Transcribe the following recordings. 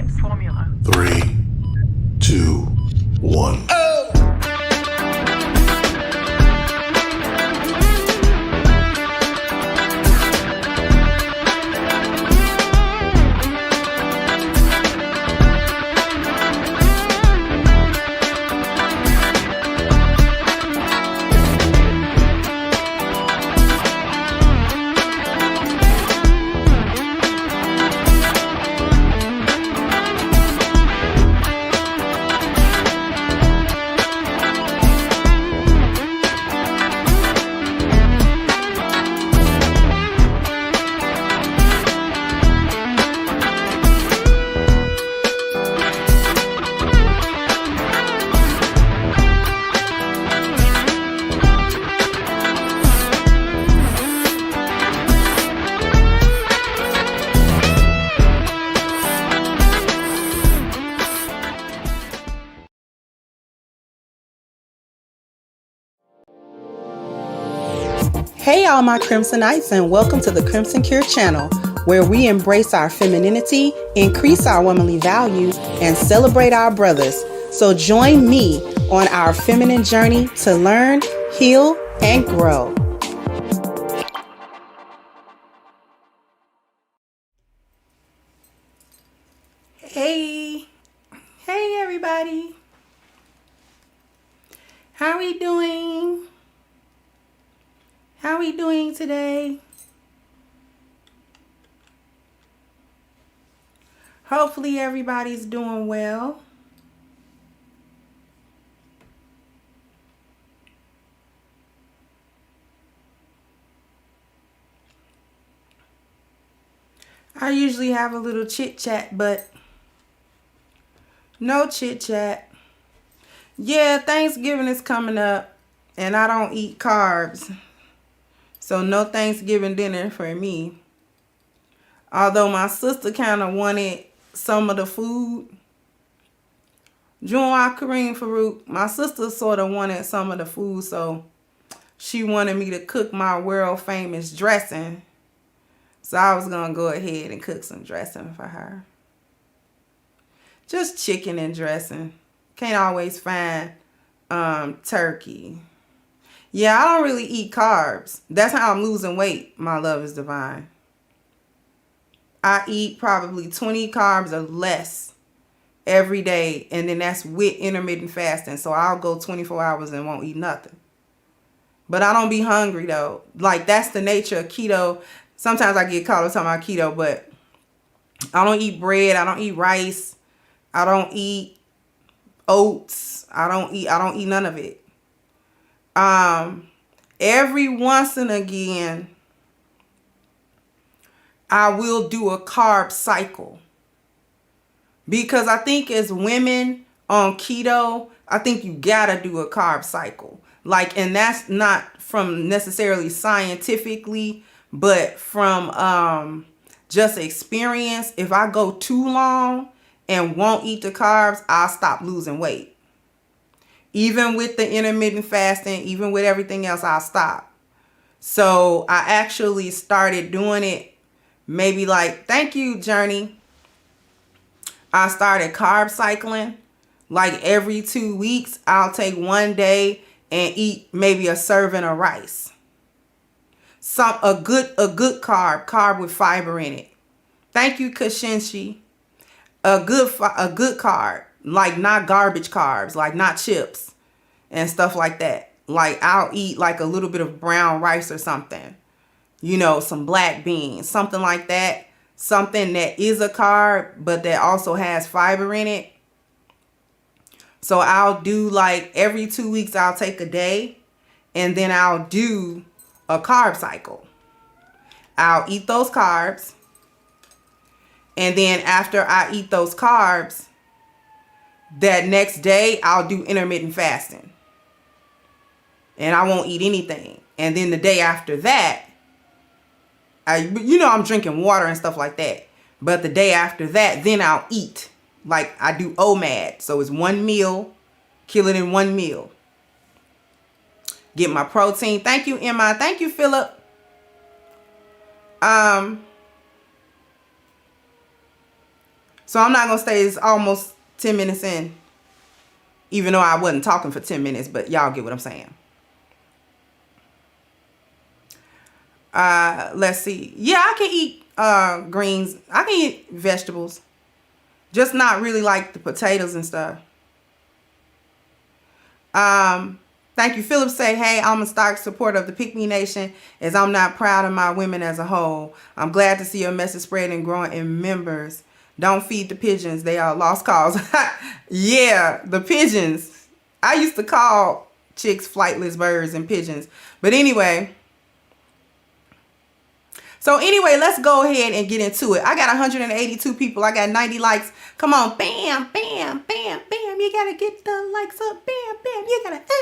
James formula. 3, 2, 1. Hey all my Crimsonites, and welcome to the Crimson Cure channel, where we embrace our femininity, increase our womanly value, and celebrate our brothers. So join me on our feminine journey to learn, heal, and grow. Hey everybody. How we doing? How we doing today? Hopefully everybody's doing well. I usually have a little chit chat, but no chit chat. Yeah, Thanksgiving is coming up and I don't eat carbs. So no Thanksgiving dinner for me. Although my sister kind of wanted some of the food. Junwa Kareem Farouk, my sister sort of wanted some of the food, so she wanted me to cook my world famous dressing. So I was going to go ahead and cook some dressing for her. Just chicken and dressing. Can't always find turkey. Yeah, I don't really eat carbs. That's how I'm losing weight. My love is divine. I eat probably 20 carbs or less every day. And then that's with intermittent fasting. So I'll go 24 hours and won't eat nothing. But I don't be hungry though. Like that's the nature of keto. Sometimes I get caught up talking about keto, but I don't eat bread. I don't eat rice. I don't eat oats. I don't eat none of it. Every once and again, I will do a carb cycle. Because I think as women on keto, I think you gotta do a carb cycle. Like, and that's not from necessarily scientifically, but from just experience. If I go too long and won't eat the carbs, I'll stop losing weight. Even with the intermittent fasting, even with everything else, I'll stop. So I actually started doing it maybe like, thank you, Journey. I started carb cycling. Like every 2 weeks, I'll take one day and eat maybe a serving of rice. A good carb with fiber in it. Thank you, Kashinshi. A good carb. Like not garbage carbs, like not chips and stuff like that. Like I'll eat like a little bit of brown rice or something. You know, some black beans, something like that. Something that is a carb, but that also has fiber in it. So I'll do like every 2 weeks, I'll take a day and then I'll do a carb cycle. I'll eat those carbs. And then after I eat those carbs, that next day, I'll do intermittent fasting. And I won't eat anything. And then the day after that, I'm drinking water and stuff like that. But the day after that, then I'll eat. Like I do OMAD. So it's one meal. Kill it in one meal. Get my protein. Thank you, Emma. Thank you, Philip. So I'm not going to stay. It's almost 10 minutes in. Even though I wasn't talking for 10 minutes. But y'all get what I'm saying. Let's see. Yeah, I can eat greens. I can eat vegetables. Just not really like the potatoes and stuff. Thank you. Philip say, hey, I'm a stark supporter of the Pick Me Nation as I'm not proud of my women as a whole. I'm glad to see your message spread and growing in members. Don't feed the pigeons. They are lost cause. Yeah, the pigeons. I used to call chicks flightless birds and pigeons. But anyway. So anyway, let's go ahead and get into it. I got 182 people. I got 90 likes. Come on. Bam, bam, bam, bam. You got to get the likes up. Bam, bam. You got to...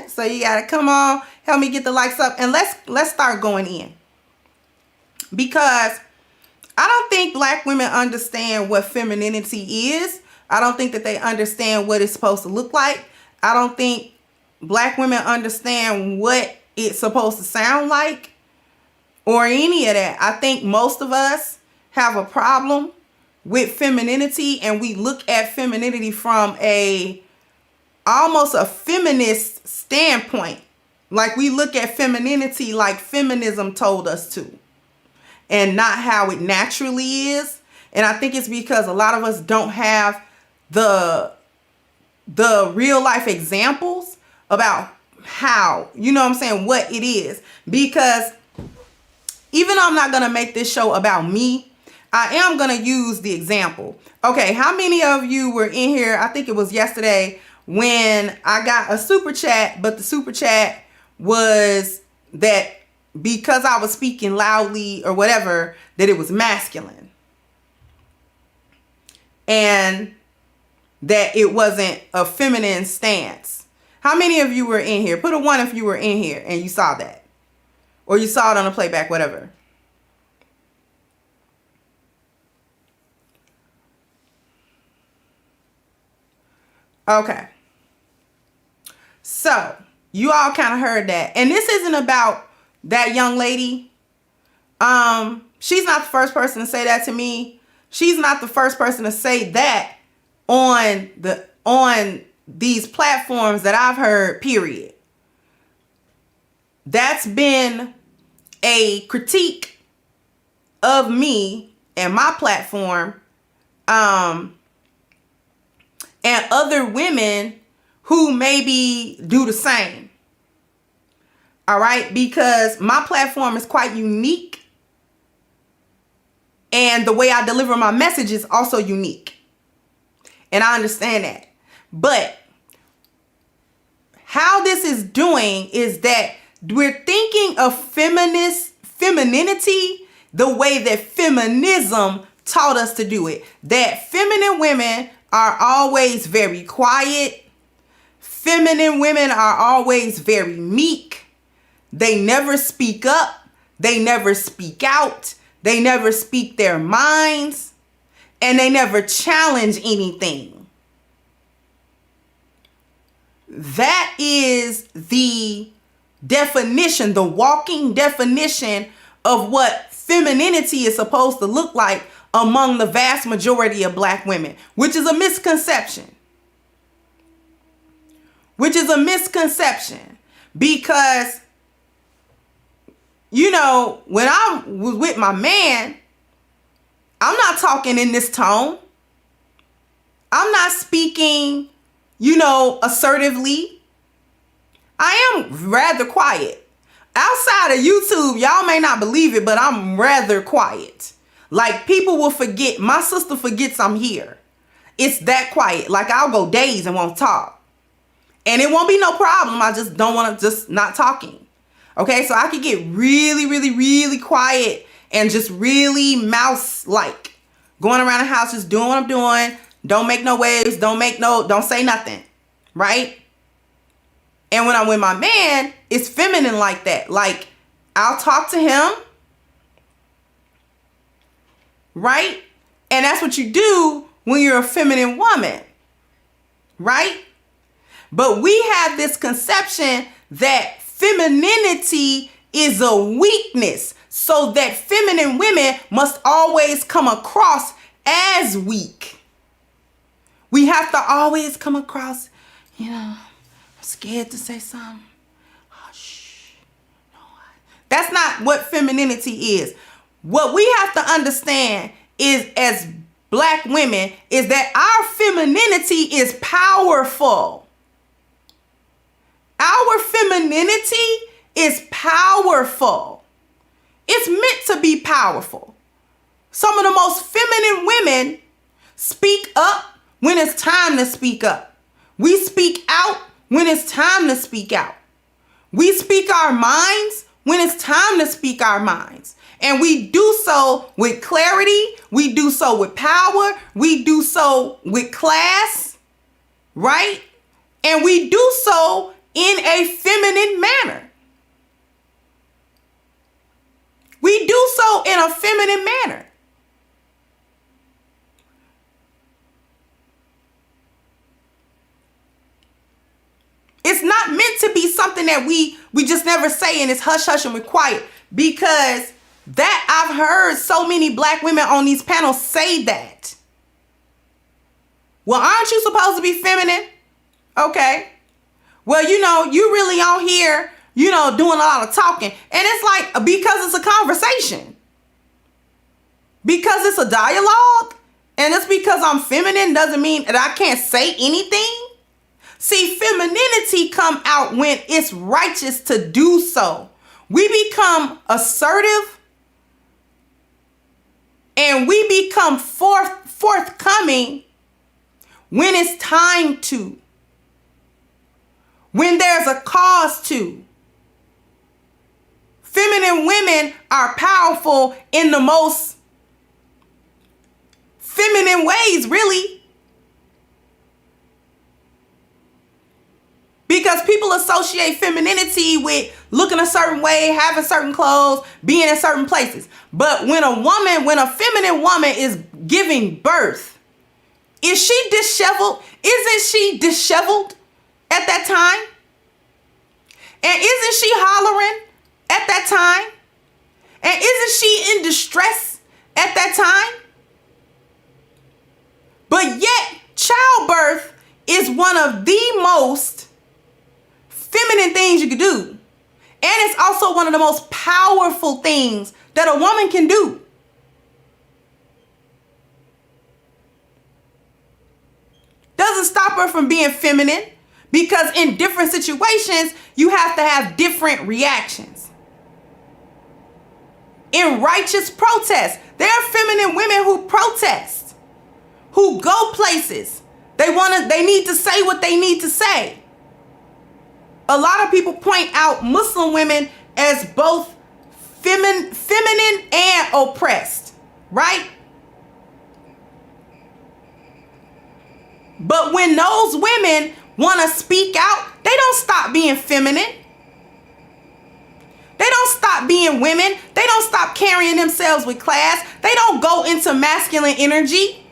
So you gotta come on, help me get the likes up, and let's start going in, because I don't think black women understand what femininity is. I don't think that they understand what it's supposed to look like. I don't think black women understand what it's supposed to sound like or any of that. I think most of us have a problem with femininity, and we look at femininity from almost a feminist standpoint. Like we look at femininity like feminism told us to, and not how it naturally is. And I think it's because a lot of us don't have the real life examples about how, you know what I'm saying, what it is. Because even though I'm not going to make this show about me, I am going to use the example. Okay, how many of you were in here? I think it was yesterday when I got a super chat, but the super chat was that because I was speaking loudly or whatever, that it was masculine. And that it wasn't a feminine stance. How many of you were in here? Put a 1 if you were in here and you saw that. Or you saw it on the playback, whatever. Okay. So, you all kind of heard that. And this isn't about that young lady. She's not the first person to say that to me. She's not the first person to say that on these platforms that I've heard, period. That's been a critique of me and my platform, and other women who maybe do the same. All right, because my platform is quite unique, and the way I deliver my message is also unique. And I understand that. But how this is doing is that we're thinking of femininity the way that feminism taught us to do it. That feminine women are always very quiet. Feminine women are always very meek. They never speak up. They never speak out. They never speak their minds. And they never challenge anything. That is the definition, the walking definition of what femininity is supposed to look like among the vast majority of black women, which is a misconception. Which is a misconception because, you know, when I was with my man, I'm not talking in this tone. I'm not speaking, you know, assertively. I am rather quiet. Outside of YouTube, y'all may not believe it, but I'm rather quiet. Like people will forget. My sister forgets I'm here. It's that quiet. Like I'll go days and won't talk. And it won't be no problem. I just don't want to, just not talking. Okay, so I could get really, really, really quiet and just really mouse-like. Going around the house, just doing what I'm doing. Don't make no waves. Don't say nothing. Right? And when I'm with my man, it's feminine like that. Like, I'll talk to him. Right? And that's what you do when you're a feminine woman. Right? But we have this conception that femininity is a weakness, so that feminine women must always come across as weak. We have to always come across, I'm scared to say something. Oh, shh. No, that's not what femininity is. What we have to understand is, as Black women, is that our femininity is powerful. Our femininity is powerful. It's meant to be powerful. Some of the most feminine women speak up when it's time to speak up. We speak out when it's time to speak out. We speak our minds when it's time to speak our minds. And we do so with clarity. We do so with power. We do so with class, right? And we do so in a feminine manner. We do so in a feminine manner. It's not meant to be something that we just never say and it's hush hush and we're quiet, because that I've heard so many Black women on these panels say that. Well, aren't you supposed to be feminine? Okay. Well, you really on here, doing a lot of talking. And it's like, because it's a conversation. Because it's a dialogue. And just because I'm feminine doesn't mean that I can't say anything. See, femininity come out when it's righteous to do so. We become assertive. And we become forthcoming when it's time to. When there's a cause to. Feminine women are powerful in the most feminine ways, really. Because people associate femininity with looking a certain way, having certain clothes, being in certain places. But when a feminine woman is giving birth, is she disheveled? Isn't she disheveled at that time? And isn't she hollering at that time? And isn't she in distress at that time? But yet, childbirth is one of the most feminine things you could do. And it's also one of the most powerful things that a woman can do. Doesn't stop her from being feminine, because in different situations, you have to have different reactions. In righteous protest, there are feminine women who protest, who go places. They need to say what they need to say. A lot of people point out Muslim women as both feminine and oppressed, right? But when those women want to speak out, they don't stop being feminine. They don't stop being women. They don't stop carrying themselves with class. They don't go into masculine energy.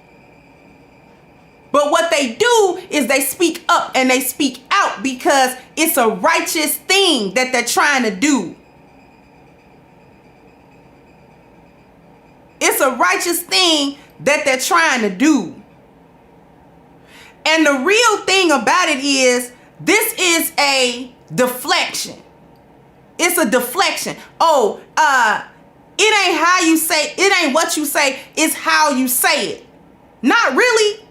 But what they do is they speak up and they speak out because it's a righteous thing that they're trying to do. It's a righteous thing that they're trying to do. And the real thing about it is, this is a deflection. It's a deflection. Oh, it ain't how you say, it ain't what you say, it's how you say it. Not really.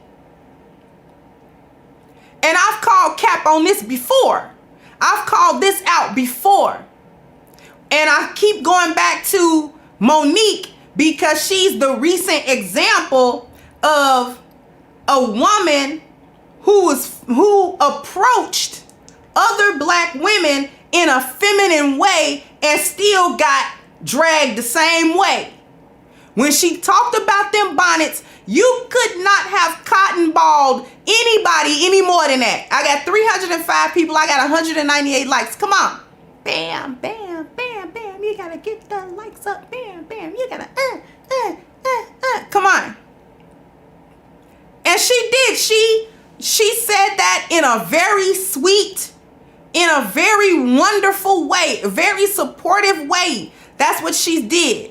And I've called cap on this before. I've called this out before. And I keep going back to Monique because she's the recent example of a woman who approached other Black women in a feminine way and still got dragged the same way. When she talked about them bonnets, you could not have cotton-balled anybody any more than that. I got 305 people. I got 198 likes. Come on. Bam, bam, bam, bam. You got to get the likes up. Bam, bam. You got to, Come on. And she did. She said that in a very sweet, in a very wonderful way, a very supportive way. That's what she did.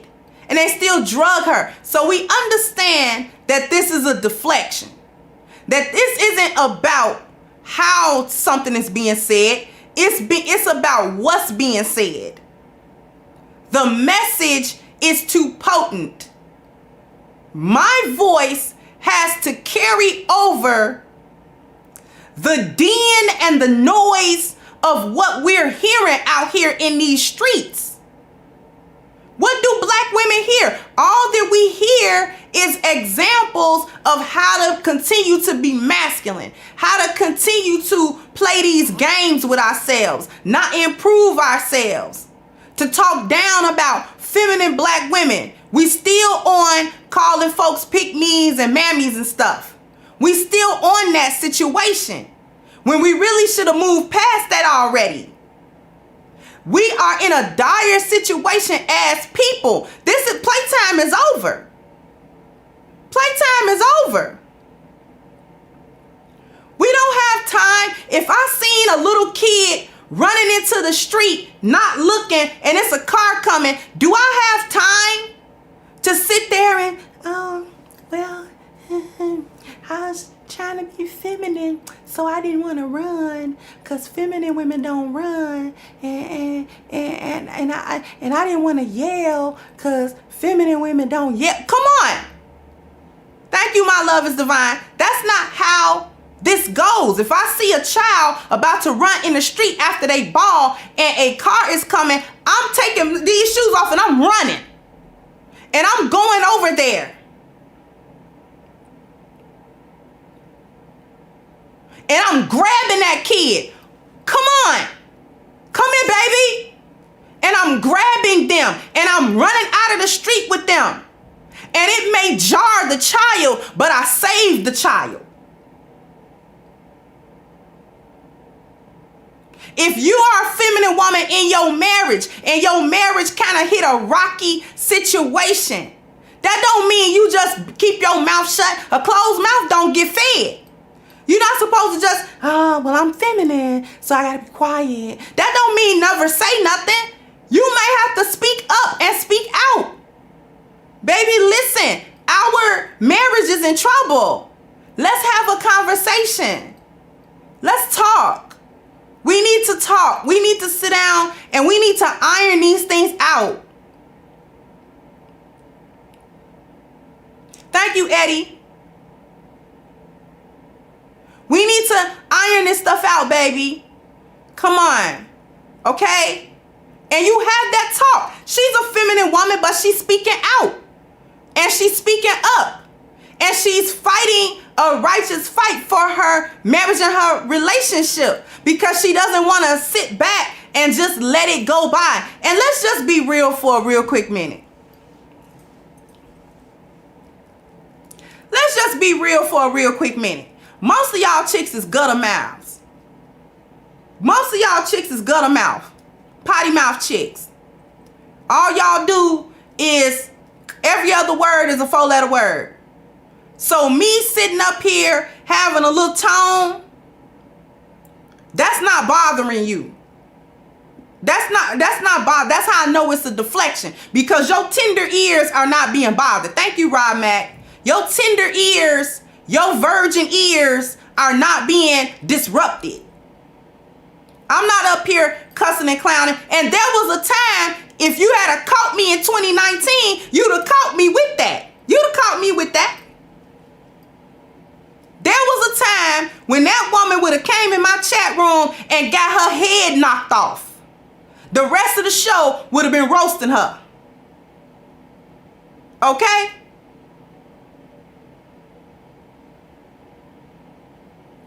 and they still drug her. So we understand that this is a deflection. That this isn't about how something is being said. It's about what's being said. The message is too potent. My voice has to carry over the din and the noise of what we're hearing out here in these streets. What do black women hear? All that we hear is examples of how to continue to be masculine, how to continue to play these games with ourselves, not improve ourselves, to talk down about feminine black women. We still on calling folks pick-me's and mammies and stuff. We still on that situation when we really should have moved past that already. We are in a dire situation as people. Playtime is over. Playtime is over. We don't have time. If I seen a little kid running into the street, not looking, and it's a car coming, do I have time to sit there and, I was trying to be feminine, so I didn't want to run, because feminine women don't run, and I didn't want to yell, because feminine women don't yell. Come on. Thank you, my love is divine. That's not how this goes. If I see a child about to run in the street after they ball and a car is coming, I'm taking these shoes off and I'm running. And I'm going over there. And I'm grabbing that kid. Come on. Come here, baby. And I'm grabbing them. And I'm running out of the street with them. And it may jar the child, but I saved the child. If you are a feminine woman in your marriage and your marriage kind of hit a rocky situation, that don't mean you just keep your mouth shut. A closed mouth don't get fed. You're not supposed to just, I'm feminine, so I gotta be quiet. That don't mean never say nothing. You may have to speak up and speak out. Baby, listen, our marriage is in trouble. Let's have a conversation. Let's talk. We need to talk. We need to sit down and we need to iron these things out. Thank you, Eddie. We need to iron this stuff out, baby. Come on. Okay? And you have that talk. She's a feminine woman, but she's speaking out. And she's speaking up. And she's fighting a righteous fight for her marriage and her relationship, because she doesn't want to sit back and just let it go by. And let's just be real for a real quick minute. Let's just be real for a real quick minute. Most of y'all chicks is gutter mouths. Most of y'all chicks is gutter mouth. Potty mouth chicks. All y'all do is every other word is a 4-letter word. So me sitting up here having a little tone, that's not bothering you. That's how I know it's a deflection, because your tender ears are not being bothered. Thank you, Rob Mack. Your tender ears, your virgin ears are not being disrupted. I'm not up here cussing and clowning. And there was a time, if you had caught me in 2019, you'd have caught me with that. You'd have caught me with that. There was a time when that woman would have came in my chat room and got her head knocked off. The rest of the show would have been roasting her. Okay?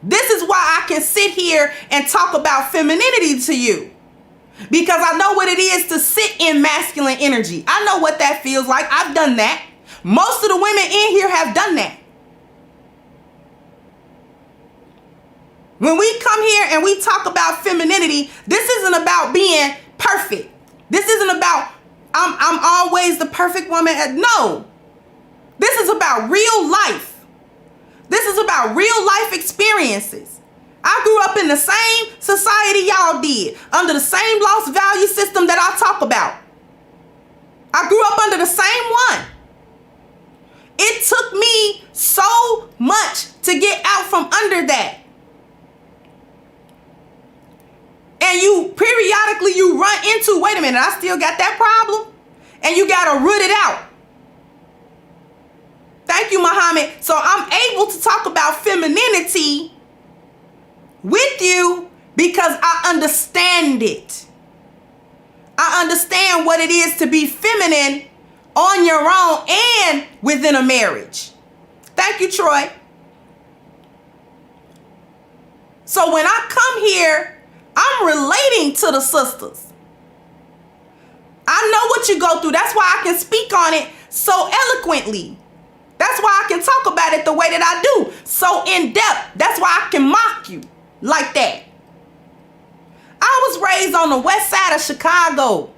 This is why I can sit here and talk about femininity to you. Because I know what it is to sit in masculine energy. I know what that feels like. I've done that. Most of the women in here have done that. When we come here and we talk about femininity, this isn't about being perfect. This isn't about I'm always the perfect woman. No. This is about real life. This is about real life experiences. I grew up in the same society y'all did, under the same lost value system that I talk about. I grew up under the same one. It took me so much to get out from under that. And you periodically you run into, wait a minute, I still got that problem. And you got to root it out. Thank you, Muhammad. So I'm able to talk about femininity with you because I understand it. I understand what it is to be feminine on your own and within a marriage. Thank you, Troy. So when I come here, I'm relating to the sisters. I know what you go through. That's why I can speak on it so eloquently. That's why I can talk about it the way that I do. So in depth. That's why I can mock you like that. I was raised on the west side of Chicago.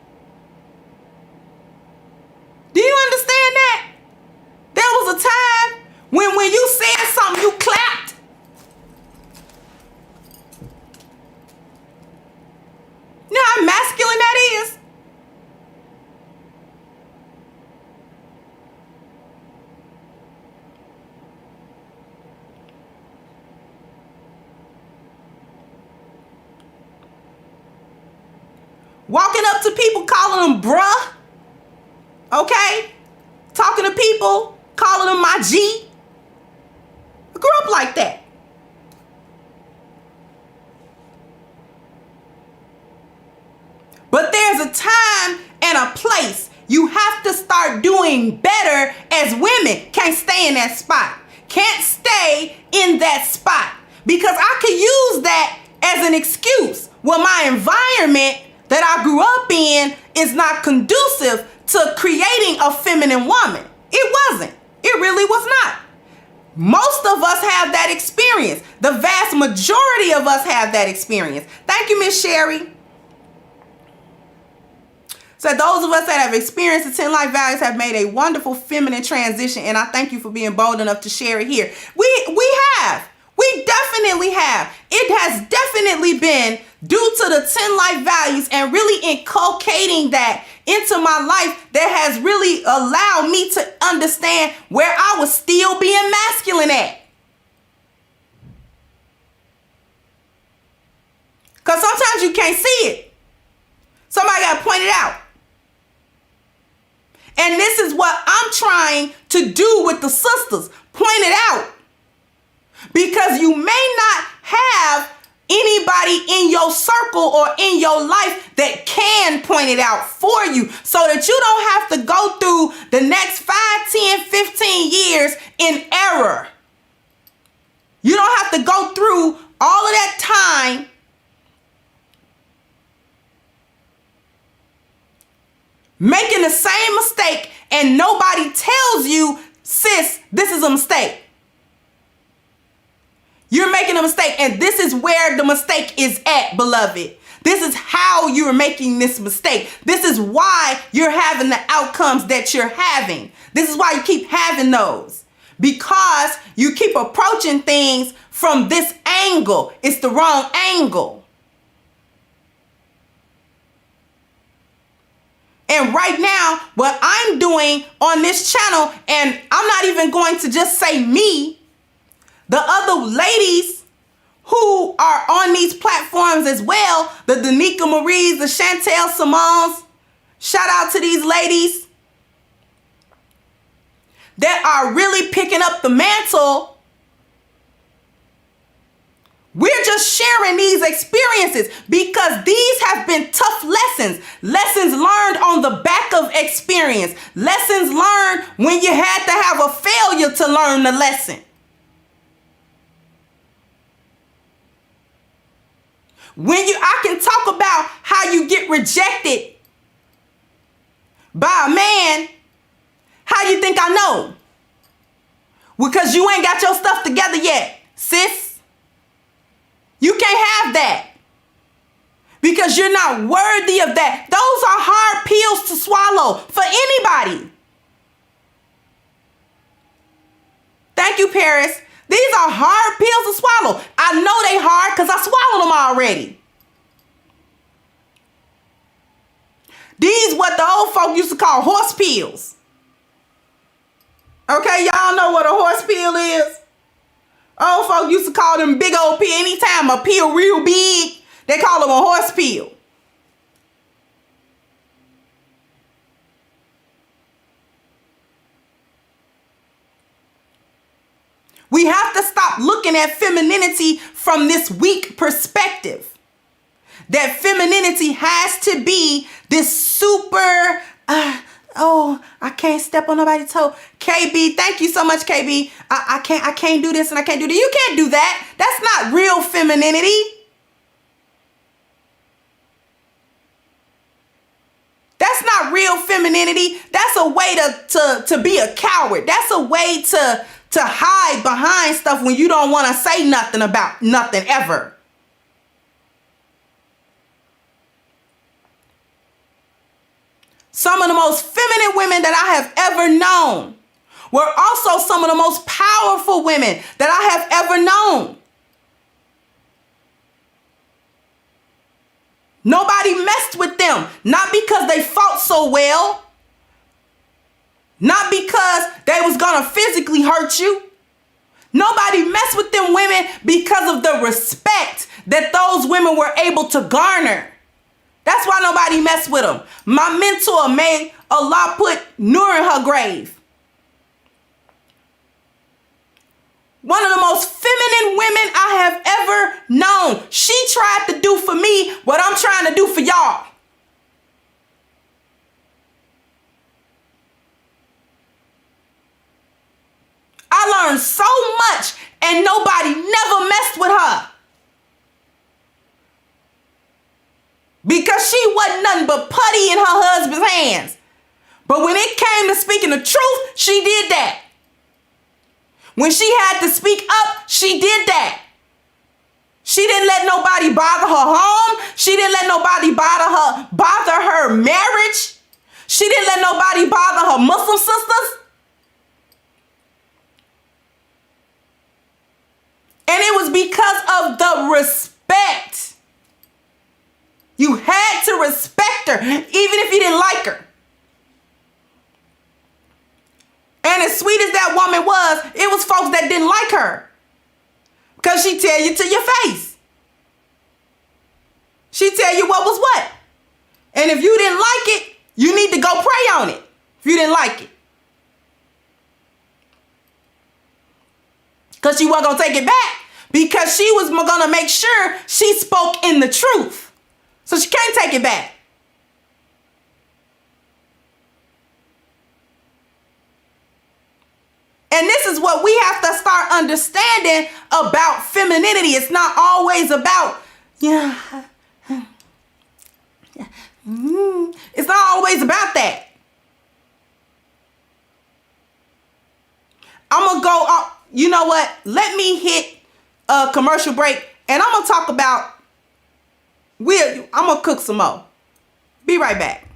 Do you understand that? There was a time when you said something, you clapped. You know how masculine that is? Walking up to people, calling them bruh. Okay? Talking to people, calling them my G. I grew up like that. But there's a time and a place. You have to start doing better as women. Can't stay in that spot. Can't stay in that spot. Because I could use that as an excuse. Well, my environment that I grew up in is not conducive to creating a feminine woman. It wasn't. It really was not. Most of us have that experience. The vast majority of us have that experience. Thank you, Miss Sherry. So those of us that have experienced the 10 life values have made a wonderful feminine transition, and I thank you for being bold enough to share it here. We have. We definitely have. It has definitely been due to the 10 life values and really inculcating that into my life that has really allowed me to understand where I was still being masculine at. Because sometimes you can't see it. Somebody got to point it out. And this is what I'm trying to do with the sisters. Point it out. Because you may not have anybody in your circle or in your life that can point it out for you so that you don't have to go through the next 5, 10, 15 years in error. You don't have to go through all of that time making the same mistake and nobody tells you, sis, this is a mistake. You're making a mistake, and this is where the mistake is at, beloved. This is how you're making this mistake. This is why you're having the outcomes that you're having. This is why you keep having those. Because you keep approaching things from this angle. It's the wrong angle. And right now, what I'm doing on this channel, and I'm not even going to just say me, the other ladies who are on these platforms as well, the Danica Maries, the Chantel Simons, shout out to these ladies that are really picking up the mantle. We're just sharing these experiences because these have been tough lessons. Lessons learned on the back of experience. Lessons learned when you had to have a failure to learn the lesson. I can talk about how you get rejected by a man. How you think I know? Because you ain't got your stuff together yet, sis. You can't have that. Because you're not worthy of that. Those are hard pills to swallow for anybody. Thank you, Paris. These are hard pills to swallow. I know they hard because I swallowed them already. These what the old folk used to call horse pills. Okay, y'all know what a horse pill is? Old folk used to call them big old pill. Anytime a pill real big, they call them a horse pill. We have to stop looking at femininity from this weak perspective. That femininity has to be this super, I can't step on nobody's toe. KB, thank you so much, KB. I can't do this and I can't do that. You can't do that. That's not real femininity. That's not real femininity. That's a way to be a coward. That's a way to hide behind stuff when you don't want to say nothing about nothing ever. Some of the most feminine women that I have ever known were also some of the most powerful women that I have ever known. Nobody messed with them, not because they fought so well, not because they was gonna physically hurt you. Nobody messed with them women because of the respect that those women were able to garner. That's why nobody messed with them. My mentor made Allah put Nur in her grave. One of the most feminine women I have ever known. She tried to do for me what I'm trying to do for y'all. I learned so much and nobody never messed with her. Because she wasn't nothing but putty in her husband's hands. But when it came to speaking the truth, she did that. When she had to speak up, she did that. She didn't let nobody bother her home. She didn't let nobody bother her marriage. She didn't let nobody bother her Muslim sisters. And it was because of the respect. You had to respect her, even if you didn't like her. And as sweet as that woman was, it was folks that didn't like her. Because she tell you to your face. She tell you what was what. And if you didn't like it, you need to go pray on it. If you didn't like it. Because she wasn't going to take it back. Because she was going to make sure she spoke in the truth. So she can't take it back. And this is what we have to start understanding about femininity. It's not always about, it's not always about that. I'm going to go, you know what? Let me hit a commercial break and I'm going to talk about, I'm going to cook some more. Be right back.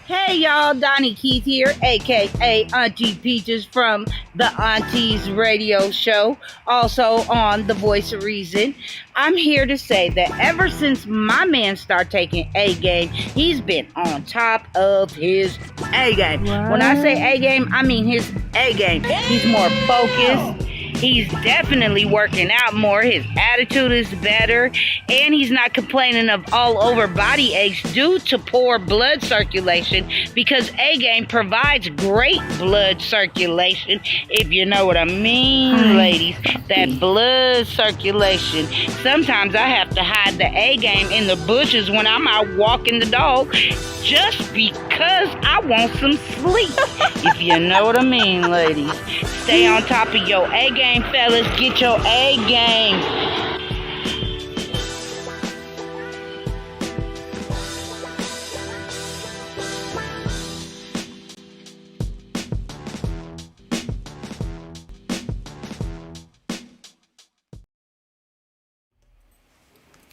Hey y'all, Donnie Keith here, aka Auntie Peaches from the Aunties Radio Show, also on The Voice of Reason. I'm here to say that ever since my man started taking A game, he's been on top of his A game. What? When I say A game, I mean his A game. He's more focused. He's definitely working out more. His attitude is better. And he's not complaining of all over body aches due to poor blood circulation, because A-Game provides great blood circulation, if you know what I mean, ladies. That blood circulation. Sometimes I have to hide the A-Game in the bushes when I'm out walking the dog just because I want some sleep, if you know what I mean, ladies. Stay on top of your A-Game, fellas. Get your A-Game.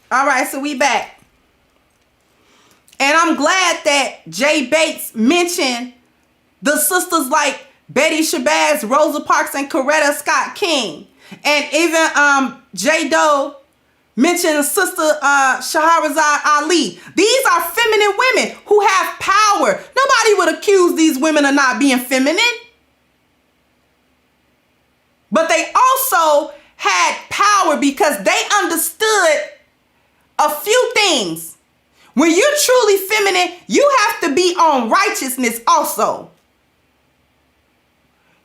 All right, so we back. And I'm glad that Jay Bates mentioned the sisters like Betty Shabazz, Rosa Parks, and Coretta Scott King. And even J. Doe mentioned Sister Shahrazad Ali. These are feminine women who have power. Nobody would accuse these women of not being feminine. But they also had power because they understood a few things. When you're truly feminine, you have to be on righteousness also.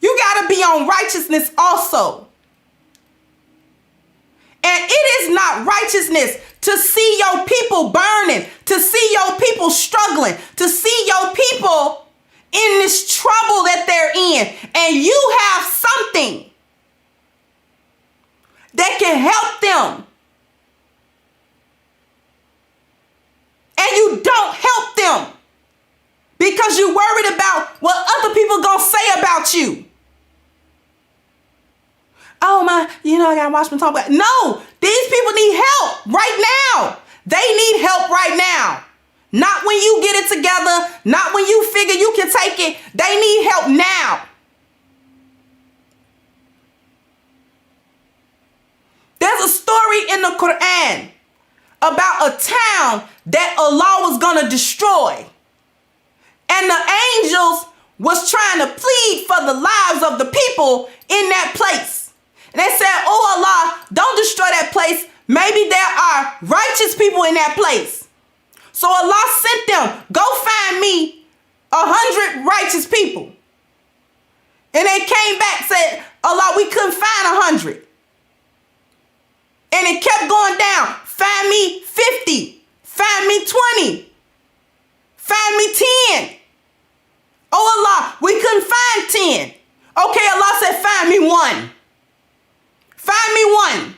You got to be on righteousness also. And it is not righteousness to see your people burning, to see your people struggling, to see your people in this trouble that they're in. And you have something that can help them. And you don't help them because you're worried about what other people gonna say about you. Oh my, I gotta watch my tongue. No, these people need help right now. They need help right now. Not when you get it together, not when you figure you can take it. They need help now. There's a story in the Quran about a town that Allah was gonna destroy. And the angels was trying to plead for the lives of the people in that place. And they said, oh Allah, don't destroy that place. Maybe there are righteous people in that place. So Allah sent them, go find me 100 righteous people. And they came back, said, Allah, we couldn't find 100. And it kept going down. Find me 50. Find me 20. Find me 10. Oh Allah, we couldn't find 10. Okay, Allah said, find me 1. Find me 1.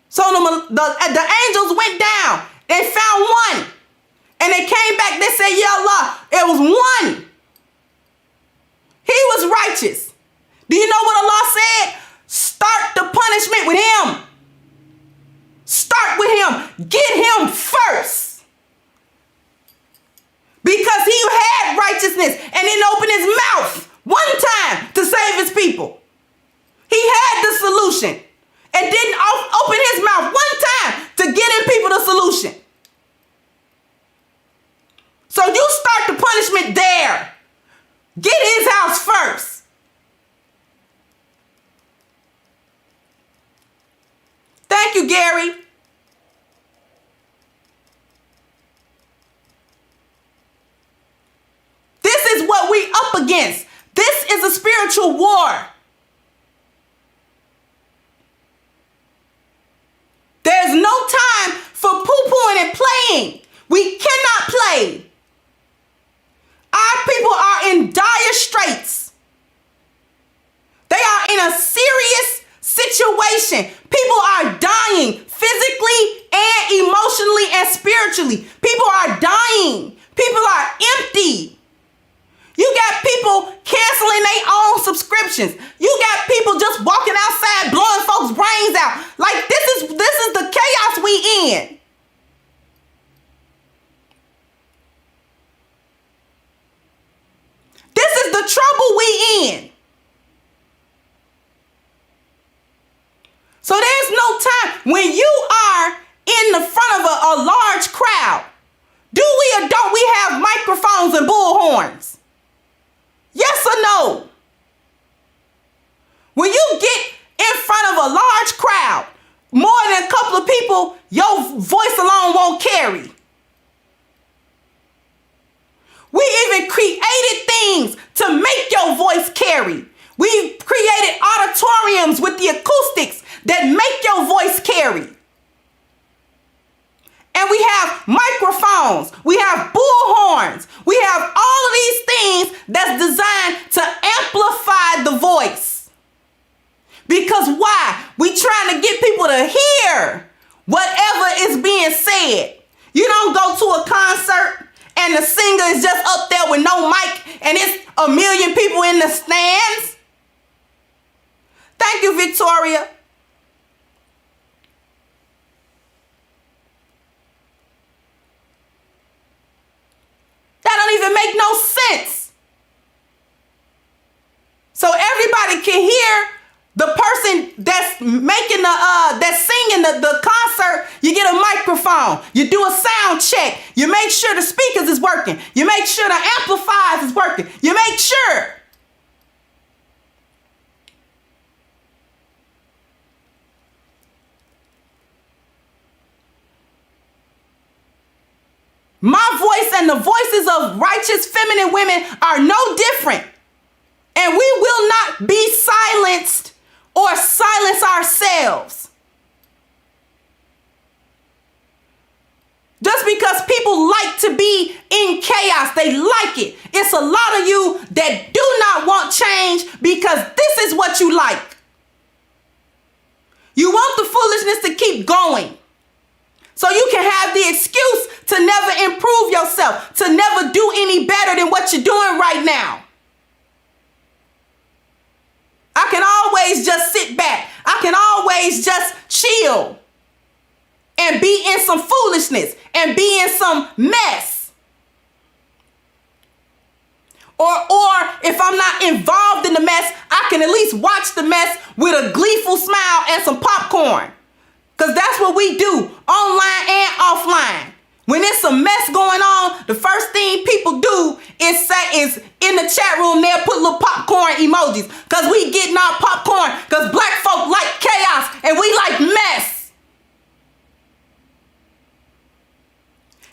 So the angels went down. They found 1. And they came back. They said, yeah, Allah, it was 1. He was righteous. Do you know what Allah said? Start the punishment with him. Start with him. Get him first. Because he had righteousness and didn't open his mouth one time to save his people. He had the solution and didn't open his mouth one time to get in people the solution. So you start the punishment there. Get his house first. Thank you, Gary. This is what we up against. This is a spiritual war. There's no time for poo-pooing and playing. We cannot play. Our people are in dire straits. They are in a serious situation. People are dying physically and emotionally and spiritually. People are dying. People are empty. You got people canceling their own subscriptions. You got people just walking outside blowing folks' brains out. Like this is the chaos we in. This is the trouble we in. So there's no time when you are in the front of a large crowd. Do we or don't we have microphones and bullhorns? Yes or no? When you get in front of a large crowd, more than a couple of people, your voice alone won't carry. We even created things to make your voice carry. We created auditoriums with the acoustics that make your voice carry. And we have microphones, we have bullhorns, we have all of these things that's designed to amplify the voice. Because why? We trying to get people to hear whatever is being said. You don't go to a concert and the singer is just up there with no mic and it's 1 million people in the stands. Thank you, Victoria. That don't even make no sense. So everybody can hear the person that's making that's singing the concert, you get a microphone. You do a sound check. You make sure the speakers is working. You make sure the amplifiers is working. You make sure. My voice and the voices of righteous feminine women are no different. And we will not be silenced or silence ourselves. Just because people like to be in chaos, they like it. It's a lot of you that do not want change because this is what you like. You want the foolishness to keep going. So you can have the excuse to never improve yourself, to never do any better than what you're doing right now. I can always just sit back. I can always just chill and be in some foolishness and be in some mess. Or if I'm not involved in the mess, I can at least watch the mess with a gleeful smile and some popcorn. Because that's what we do, online and offline. When there's some mess going on, the first thing people do is in the chat room, they'll put little popcorn emojis. Because we getting our popcorn. Because black folk like chaos and we like mess.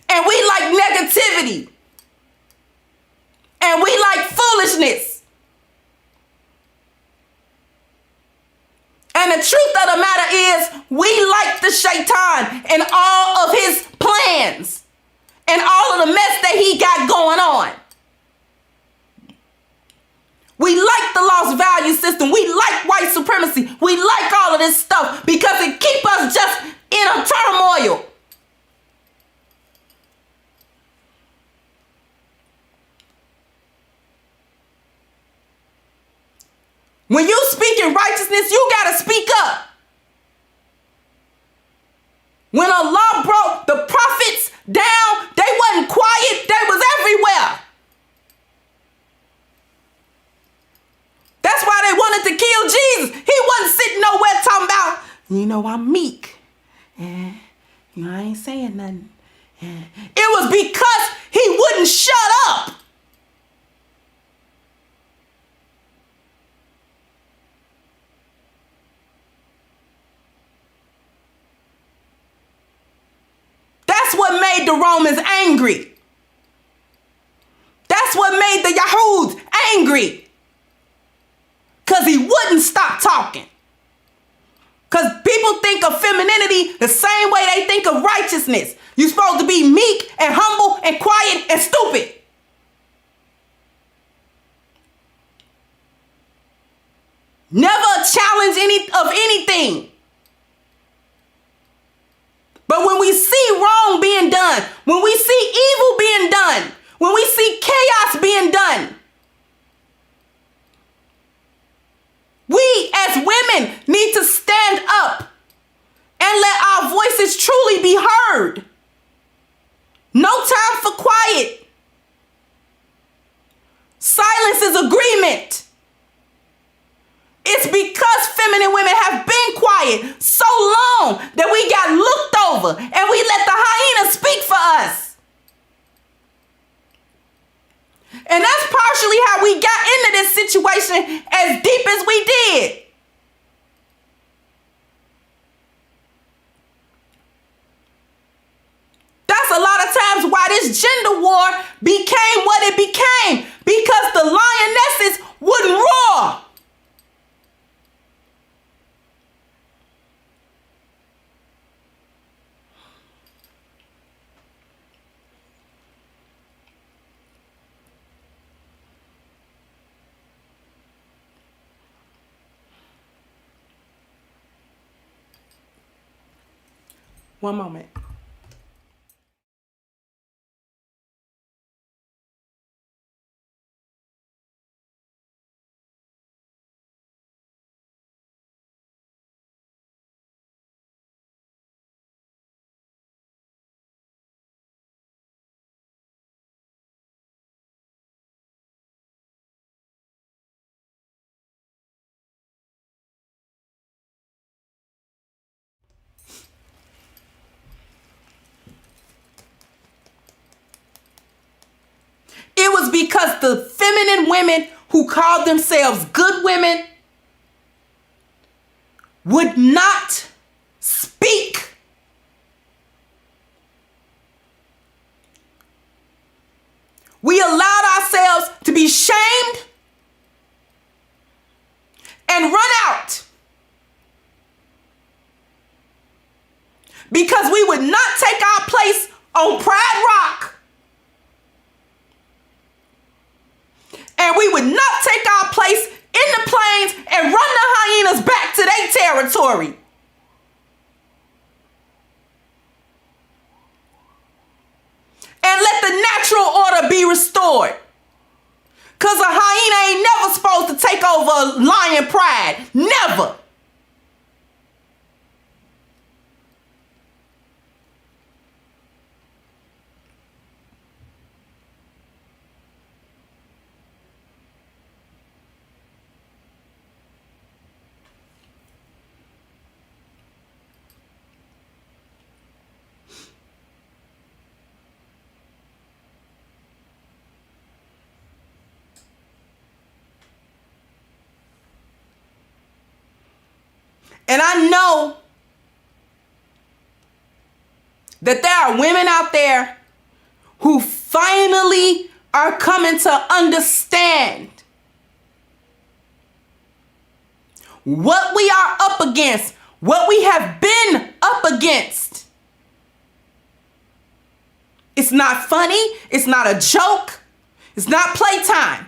And we like negativity. And we like foolishness. And the truth of the matter is, we like the shaitan and all of his plans and all of the mess that he got going on. We like the lost value system. We like white supremacy. We like all of this stuff because it keeps us just in a turmoil. When you speak in righteousness, you got to speak up. When Allah brought the prophets down, they wasn't quiet. They was everywhere. That's why they wanted to kill Jesus. He wasn't sitting nowhere talking about, I'm meek. I ain't saying nothing. It was because he wouldn't shut up. That's what made the Romans angry. That's what made the Yahuds angry. Because he wouldn't stop talking. Because people think of femininity the same way they think of righteousness. You're supposed to be meek and humble and quiet and stupid. Never challenge anything. But when we see wrong being done, when we see evil being done, when we see chaos being done, we as women need to stand up and let our voices truly be heard. No time for quiet. Silence is agreement. It's because feminine women have been quiet so long that we got looked over and we let the hyenas speak for us. And that's partially how we got into this situation as deep as we did. That's a lot of times why this gender war became what it became, because the lionesses wouldn't roar. One moment. was because the feminine women who called themselves good women would not speak. We allowed ourselves to be shamed and run out because we would not take our place on Pride Rock, and we would not take our place in the plains and run the hyenas back to their territory. And let the natural order be restored. Because a hyena ain't never supposed to take over a lion pride. Never. And I know that there are women out there who finally are coming to understand what we are up against, what we have been up against. It's not funny. It's not a joke. It's not playtime.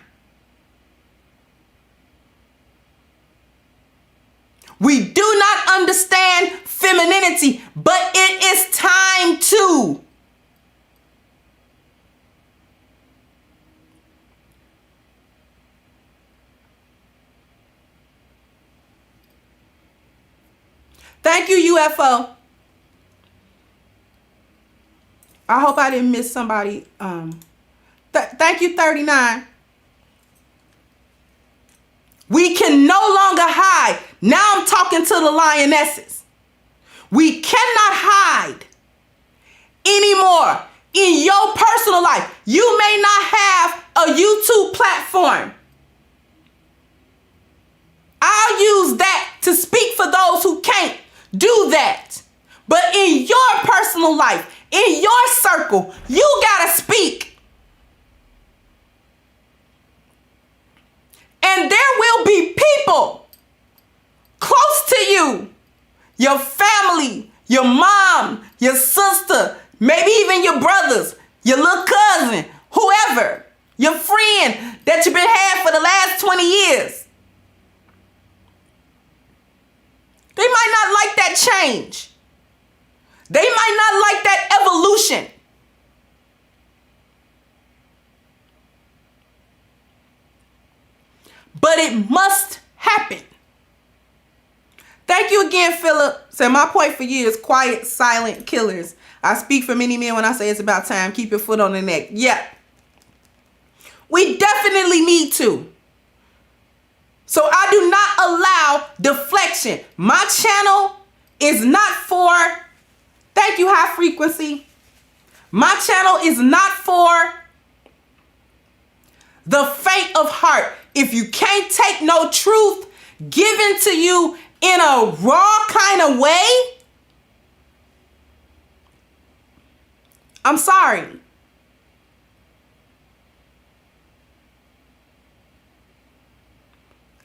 We do not understand femininity, but it is time to. Thank you, UFO. I hope I didn't miss somebody. Thank you, 39. We can no longer hide. Now I'm talking to the lionesses. We cannot hide anymore in your personal life. You may not have a YouTube platform. I'll use that to speak for those who can't do that. But in your personal life, in your circle, you gotta speak. And there will be people close to you, your family, your mom, your sister, maybe even your brothers, your little cousin, whoever, your friend that you've been had for the last 20 years. They might not like that change. They might not like that evolution. But it must happen. Thank you again, Philip. So my point for you is quiet, silent killers. I speak for many men when I say it's about time. Keep your foot on the neck. Yeah. We definitely need to. So I do not allow deflection. My channel is not for, thank you, high frequency. My channel is not for the faint of heart. If you can't take no truth given to you in a raw kind of way, I'm sorry.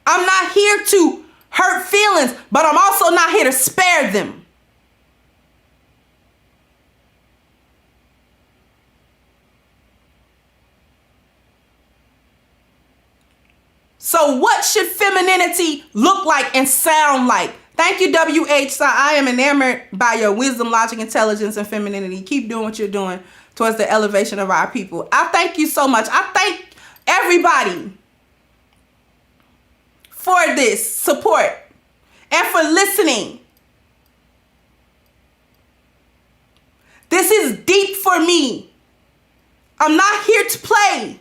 I'm not here to hurt feelings, but I'm also not here to spare them. So what should femininity look like and sound like? Thank you, WH. So I am enamored by your wisdom, logic, intelligence, and femininity. Keep doing what you're doing towards the elevation of our people. I thank you so much. I thank everybody for this support and for listening. This is deep for me. I'm not here to play.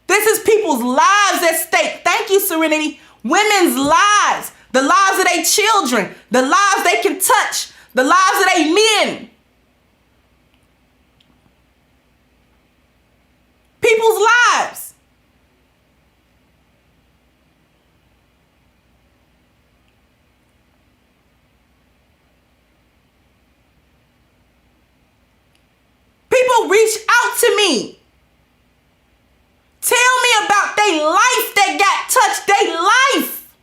This is people's lives at stake. Thank you, Serenity. Women's lives, the lives of their children, the lives they can touch, the lives of their men. people's lives. People reach out to me. Tell me about their life that got touched, their life.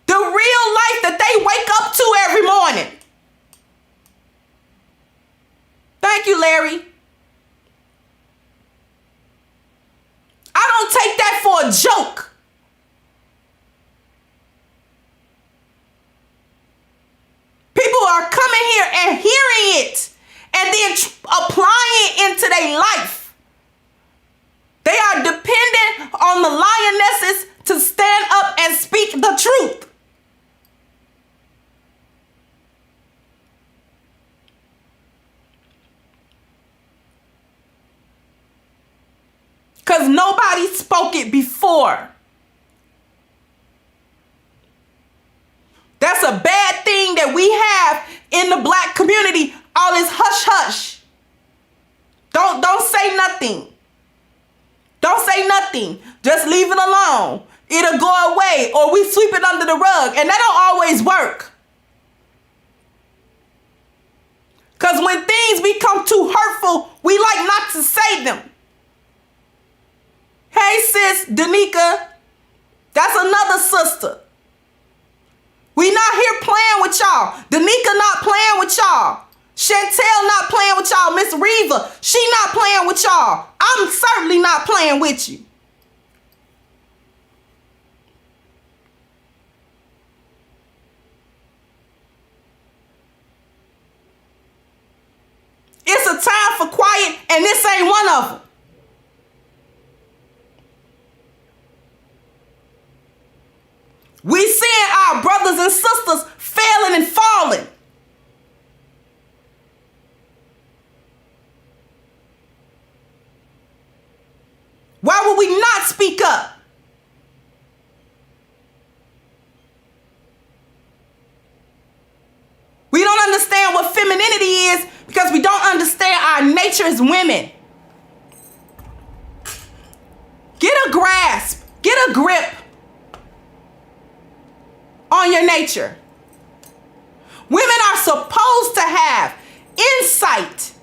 The real life that they wake up to every morning. Thank you, Larry. I don't take that for a joke. People are coming here and hearing it and then applying it into their life. They are dependent on the lionesses to stand up and speak the truth. Because nobody spoke it before. That's a bad thing that we have in the black community. All this hush hush. Don't say nothing. Don't say nothing. Just leave it alone. It'll go away, or we sweep it under the rug. And that don't always work. Because when things become too hurtful, we like not to say them. Hey sis, Danica, that's another sister. We not here playing with y'all. Danica not playing with y'all. Chantel not playing with y'all. Miss Reva, she not playing with y'all. I'm certainly not playing with you. It's a time for quiet, and this ain't one of them. We seeing our brothers and sisters failing and falling. Why would we not speak up? We don't understand what femininity is because we don't understand our nature as women. Get a grasp, get a grip on your nature. Women are supposed to have insight.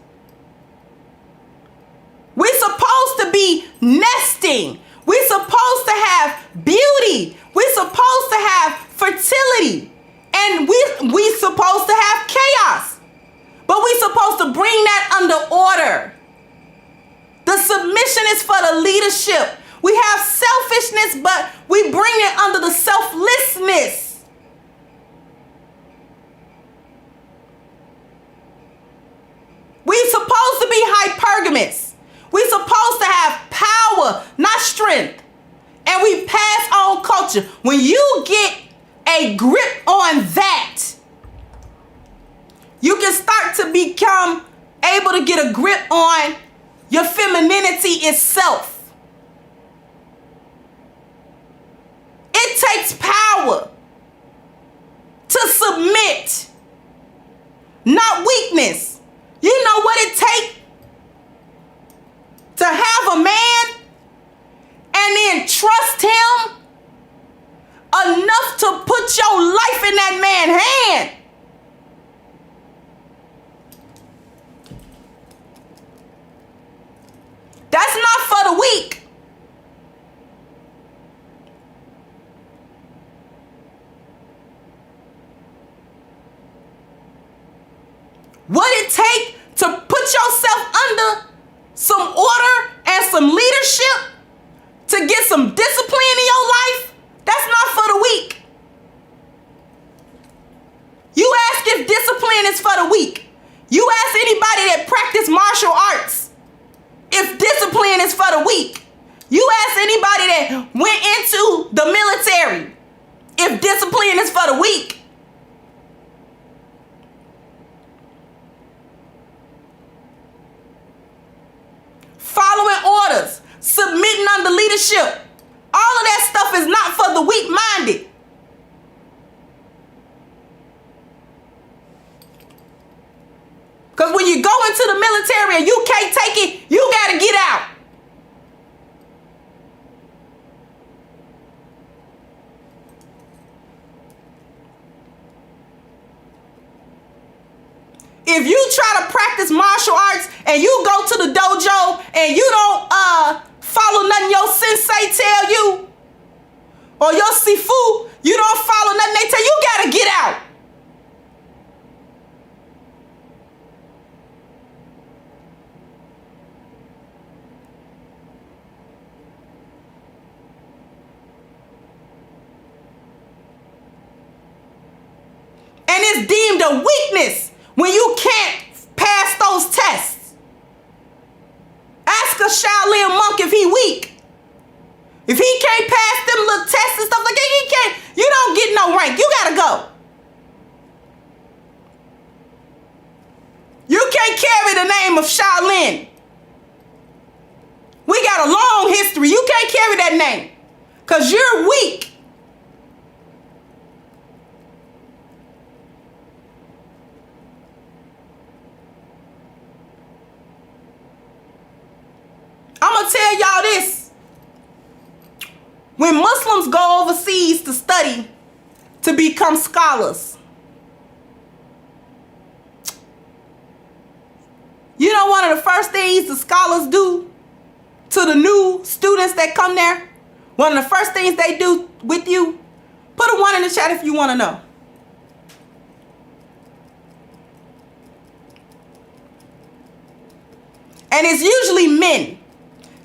We're supposed to be nesting. We're supposed to have beauty. We're supposed to have fertility. And we supposed to have chaos. But we're supposed to bring that under order. The submission is for the leadership. We have selfishness, but we bring it under the selflessness. We're supposed to be hypergamous. We're supposed to have power, not strength. And we pass on culture. When you get a grip on that, you can start to become able to get a grip on your femininity itself. It takes power to submit, not weakness. You know what it takes to have a man and then trust him enough to put your life in that man's hand. That's not for the weak. What it take to put yourself under some order and some leadership to get some discipline in your life, that's not for the weak. You ask if discipline is for the weak. You ask anybody that practice martial arts if discipline is for the weak. You ask anybody that went into the military if discipline is for the weak. Following orders, submitting under leadership. All of that stuff is not for the weak-minded. Because when you go into the military and can't take it, you gotta get out. If you try to practice martial arts and you go to the dojo and you don't follow nothing your sensei tell you, or your sifu, you don't follow nothing they tell you, you gotta get out. And it's deemed a weakness when you can't pass those tests. Ask a Shaolin monk if he weak. If he can't pass them little tests and stuff like that, he can't. You don't get no rank. You gotta go. You can't carry the name of Shaolin. We got a long history. You can't carry that name because you're weak. I'm going to tell y'all this. When Muslims go overseas to study, to become scholars, you know one of the first things the scholars do to the new students that come there? One of the first things they do with you? Put a 1 in the chat if you want to know. And it's usually men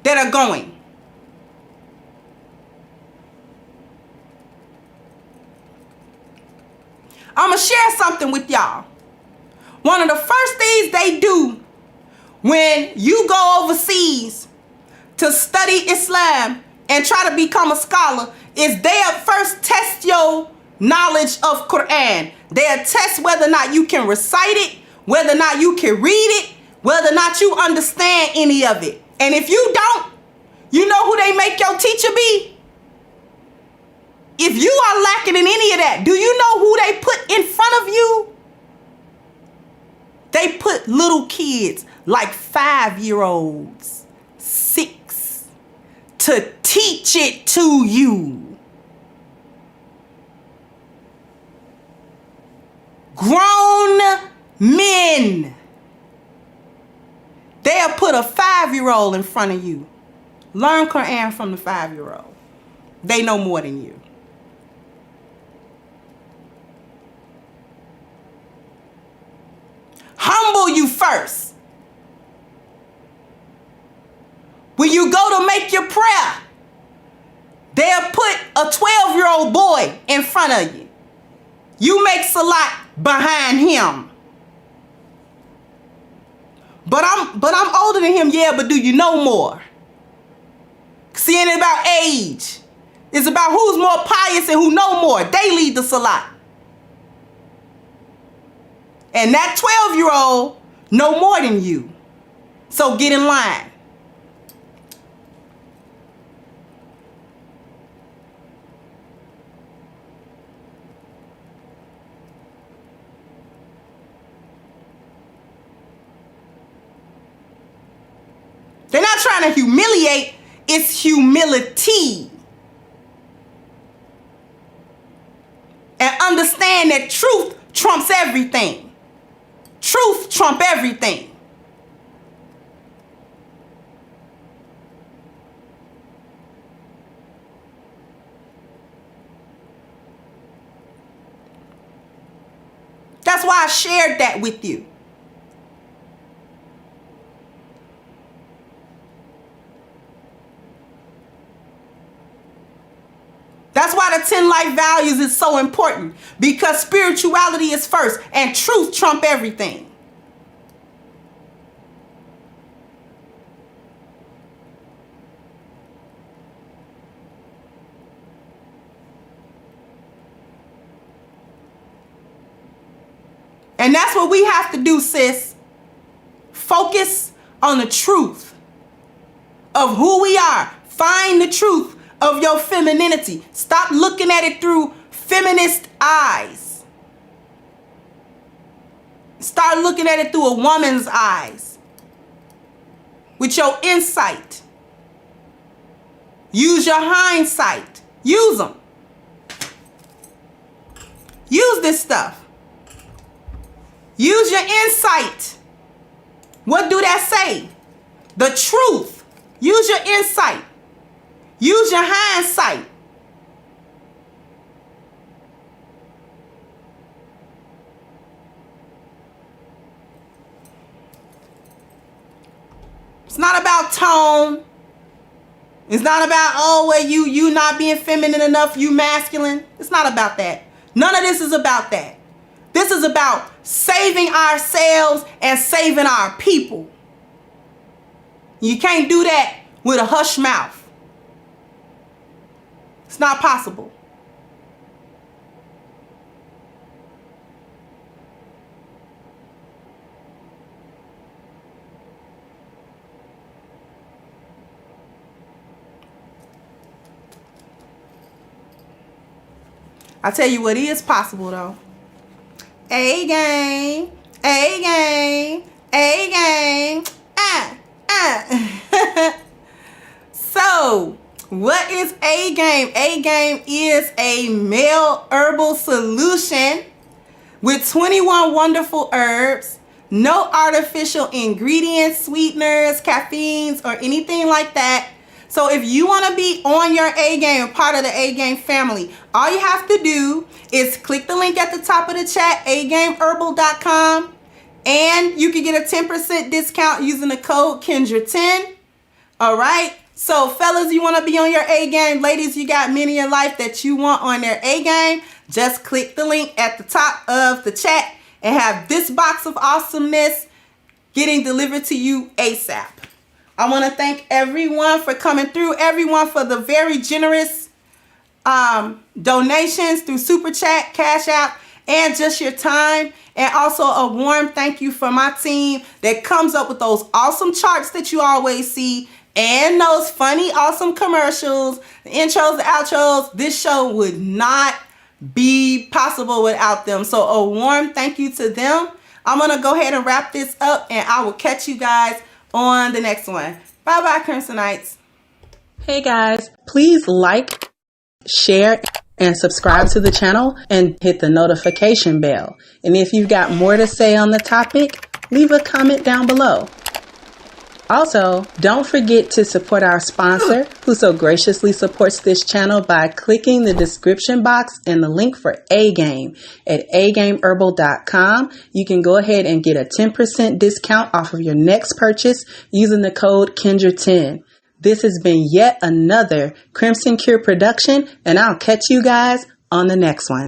that are going. I'm going to share something with y'all. One of the first things they do when you go overseas to study Islam and try to become a scholar is they'll first test your knowledge of Quran. They'll test whether or not you can recite it, whether or not you can read it, whether or not you understand any of it. And if you don't, you know who they make your teacher be? If you are lacking in any of that, do you know who they put in front of you? They put little kids like 5-year-olds, 6, to teach it to you. Grown men. They'll put a 5-year-old in front of you. Learn Quran from the 5-year-old. They know more than you. Humble you first. When you go to make your prayer, they'll put a 12-year-old boy in front of you. You make salat behind him. But I'm older than him, yeah, but do you know more? See, it ain't about age. It's about who's more pious and who know more. They lead the salat. And that 12-year-old know more than you. So get in line. They're not trying to humiliate, it's humility. And understand that truth trumps everything. Truth trumps everything. That's why I shared that with you. That's why the 10 life values is so important, because spirituality is first and truth trump everything. And that's what we have to do, sis. Focus on the truth of who we are. Find the truth of your femininity. Stop looking at it through feminist eyes. Start looking at it through a woman's eyes. with your insight. Use your hindsight. Use them. Use this stuff. Use your insight. What do that say? The truth. Use your insight. Use your hindsight. It's not about tone. It's not about, oh, well, you not being feminine enough, you masculine. It's not about that. None of this is about that. This is about saving ourselves and saving our people. You can't do that with a hush mouth. It's not possible. I tell you what is possible though. A game, A game, A game. So, what is A game? A game is a male herbal solution with 21 wonderful herbs, no artificial ingredients, sweeteners, caffeines, or anything like that. So if you want to be on your A game, part of the A game family, all you have to do is click the link at the top of the chat, agameherbal.com, and you can get a 10% discount using the code Kendra10. All right. So fellas, you want to be on your A game. Ladies, you got men in your life that you want on their A game. Just click the link at the top of the chat and have this box of awesomeness getting delivered to you ASAP. I want to thank everyone for coming through, everyone for the very generous donations through Super Chat, Cash App, and just your time. And also a warm thank you for my team that comes up with those awesome charts that you always see and those funny, awesome commercials, the intros, the outros. This show would not be possible without them. So a warm thank you to them. I'm going to go ahead and wrap this up, and I will catch you guys on the next one. Bye-bye, Crimsonites. Hey, guys. Please like, share, and subscribe to the channel and hit the notification bell. And if you've got more to say on the topic, leave a comment down below. Also, don't forget to support our sponsor, who so graciously supports this channel by clicking the description box and the link for A-Game at agameherbal.com. You can go ahead and get a 10% discount off of your next purchase using the code Kendra10. This has been yet another Crimson Cure production, and I'll catch you guys on the next one.